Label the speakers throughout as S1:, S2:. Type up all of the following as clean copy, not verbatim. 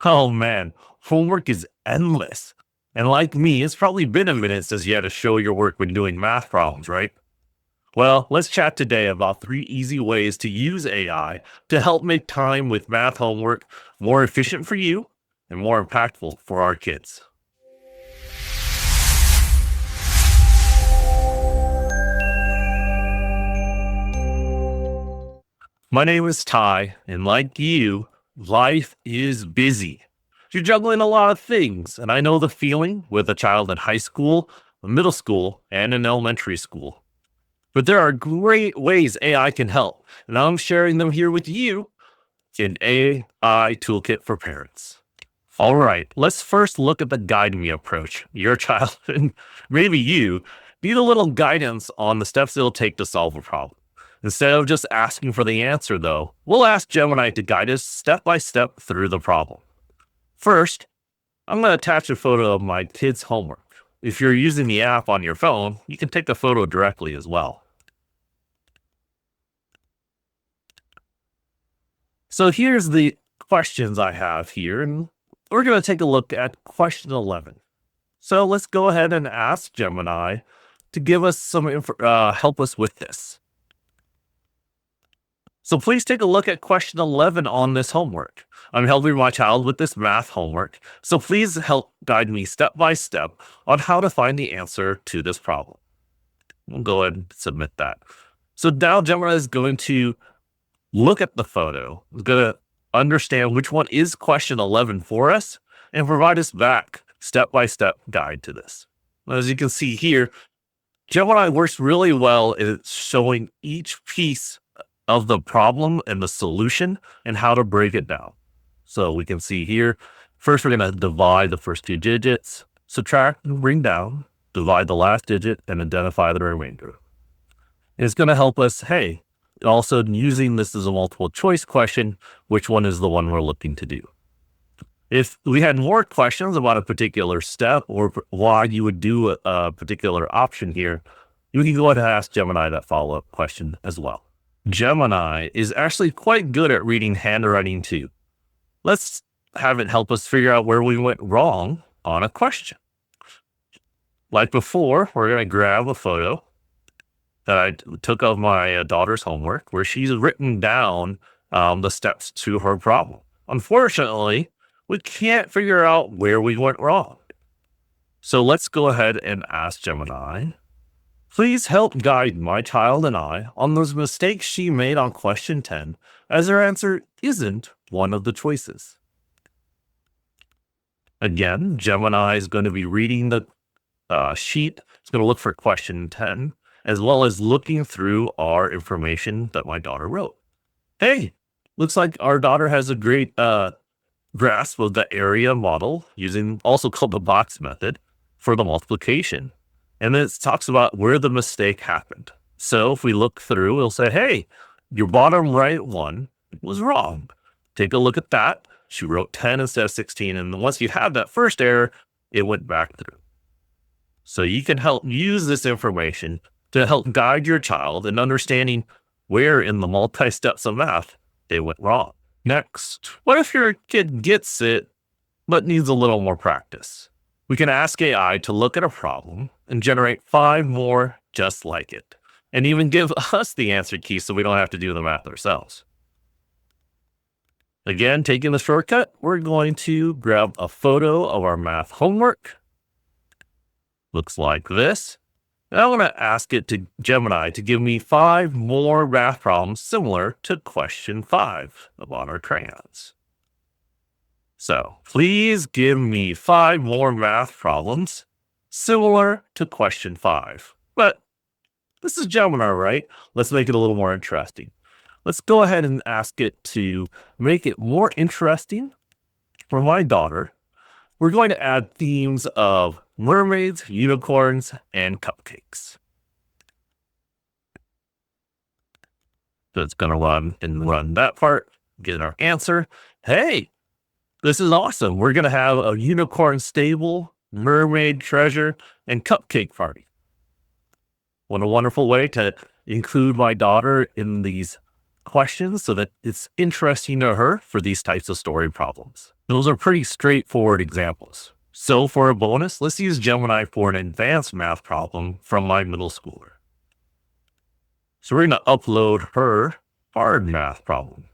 S1: Oh man, homework is endless. And like me, it's probably been a minute since you had to show your work when doing math problems, right? Well, let's chat today about 3 easy ways to use AI to help make time with math homework more efficient for you and more impactful for our kids. My name is Ty, and like you, life is busy. You're juggling a lot of things, and I know the feeling with a child in high school, middle school, and in elementary school. But there are great ways AI can help, and I'm sharing them here with you in AI Toolkit for Parents. All right, let's first look at the guide me approach. Your child, and maybe you, need a little guidance on the steps it'll take to solve a problem. Instead of just asking for the answer, though, we'll ask Gemini to guide us step by step through the problem. First, I'm going to attach a photo of my kid's homework. If you're using the app on your phone, you can take the photo directly as well. So here's the questions I have here, and we're going to take a look at question 11. So let's go ahead and ask Gemini to give us some help us with this. So please take a look at question 11 on this homework. I'm helping my child with this math homework, so please help guide me step by step on how to find the answer to this problem. We'll go ahead and submit that. So now Gemini is going to look at the photo, is going to understand which one is question 11 for us, and provide us back step-by-step guide to this. As you can see here, Gemini works really well at showing each piece of the problem and the solution and how to break it down. So we can see here, first we're going to divide the first 2 digits, subtract and bring down, divide the last digit, and identify the remainder. And it's going to help us, hey, also using this as a multiple choice question, which one is the one we're looking to do? If we had more questions about a particular step or why you would do a particular option here, you can go ahead and ask Gemini that follow-up question as well. Gemini is actually quite good at reading handwriting too. Let's have it help us figure out where we went wrong on a question. Like before, we're going to grab a photo that I took of my daughter's homework where she's written down the steps to her problem. Unfortunately, we can't figure out where we went wrong. So let's go ahead and ask Gemini, please help guide my child and I on those mistakes she made on question 10, as her answer isn't one of the choices. Again, Gemini is going to be reading the sheet. It's going to look for question 10, as well as looking through our information that my daughter wrote. Hey, looks like our daughter has a great grasp of the area model, using also called the box method, for the multiplication. And then it talks about where the mistake happened. So if we look through, it'll say, hey, your bottom right one was wrong. Take a look at that. She wrote 10 instead of 16. And once you have that first error, it went back through. So you can help use this information to help guide your child in understanding where in the multi-steps of math they went wrong. Next, what if your kid gets it, but needs a little more practice? We can ask AI to look at a problem and generate 5 more just like it, and even give us the answer key so we don't have to do the math ourselves. Again, taking the shortcut, we're going to grab a photo of our math homework. Looks like this. And I'm going to ask it to Gemini to give me 5 more math problems similar to question 5 about our crayons. So please give me 5 more math problems similar to question 5. But this is Gemini, right? Let's make it a little more interesting. Let's go ahead and ask it to make it more interesting for my daughter. We're going to add themes of mermaids, unicorns, and cupcakes. So it's going to run that part, get our answer. Hey, this is awesome. We're going to have a unicorn stable, mermaid treasure, and cupcake party. What a wonderful way to include my daughter in these questions so that it's interesting to her for these types of story problems. Those are pretty straightforward examples. So for a bonus, let's use Gemini for an advanced math problem from my middle schooler. So we're going to upload her hard math problem.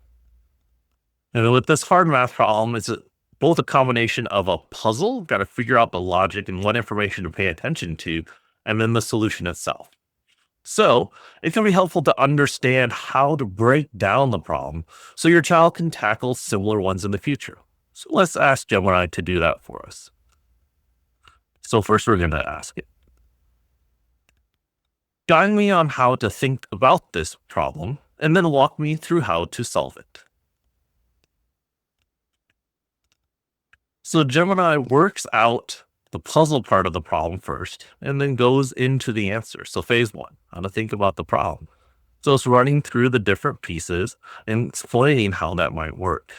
S1: And with this hard math problem, it's both a combination of a puzzle, got to figure out the logic and what information to pay attention to, and then the solution itself. So it can be helpful to understand how to break down the problem so your child can tackle similar ones in the future. So let's ask Gemini to do that for us. So first we're going to ask it, guide me on how to think about this problem, and then walk me through how to solve it. So Gemini works out the puzzle part of the problem first, and then goes into the answer. So phase one, how to think about the problem. So it's running through the different pieces and explaining how that might work.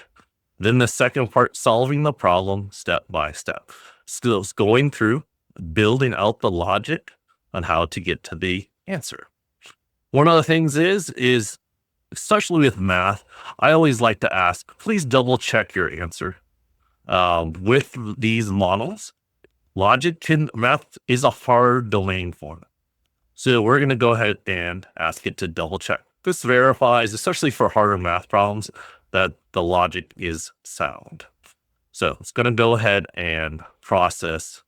S1: Then the second part, solving the problem step by step. Still it's going through, building out the logic on how to get to the answer. One of the things is especially with math, I always like to ask, please double check your answer. With these models, math is a hard domain for them. So we're going to go ahead and ask it to double check. This verifies, especially for harder math problems, that the logic is sound. So it's going to go ahead and process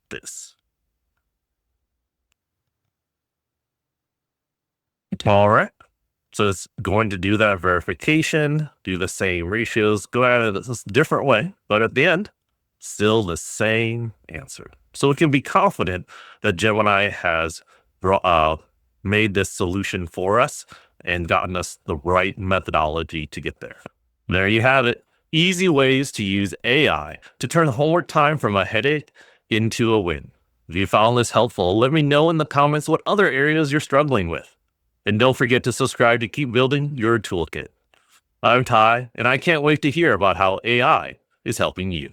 S1: this. All right. So it's going to do that verification, do the same ratios, go at it a different way, but at the end, still the same answer. So we can be confident that Gemini has made this solution for us and gotten us the right methodology to get there. There you have it. Easy ways to use AI to turn homework time from a headache into a win. If you found this helpful, let me know in the comments what other areas you're struggling with. And don't forget to subscribe to keep building your toolkit. I'm Ty, and I can't wait to hear about how AI is helping you.